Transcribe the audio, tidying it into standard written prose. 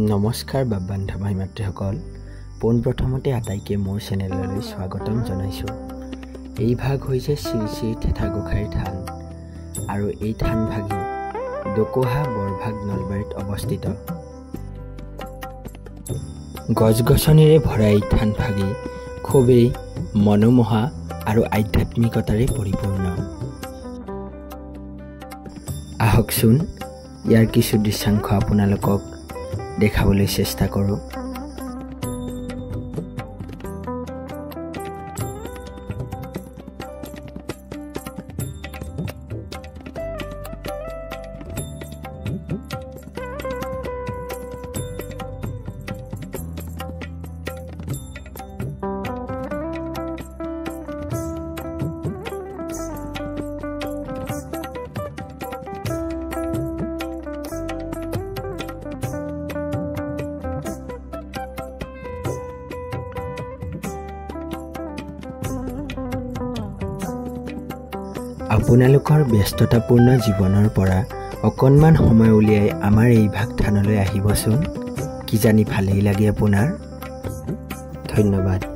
নমস্কাৰ বান্ধৱ ভাই মাতৃসকল, পোনপ্ৰথমতে আটাইকে মোৰ চেনেললৈ স্বাগতম জনাইছোঁ। এই ভাগ হৈছে শ্ৰী শ্ৰী থেথা গোসাঁইৰ থান আৰু এই থান ভাগি ডকোহা বৰভাগ নলবাৰীত অৱস্থিত। গছ-গছনিৰে ভৰা এই থান ভাগি খুবেই মনোমোহা আৰু আধ্যাত্মিকতাৰে পৰিপূৰ্ণ। আহকচোন ইয়াৰ কিছু দৃশ্যাংশ আপোনালোকক দেখাবলৈ চেষ্টা কৰোঁ। আপোনালোকৰ ব্যস্ততাপূৰ্ণ জীৱনৰ পৰা অকণমান সময় উলিয়াই আমাৰ এই ভাগ থানলৈ আহিবচোন, কিজানি ভালেই লাগে আপোনাৰ। ধন্যবাদ।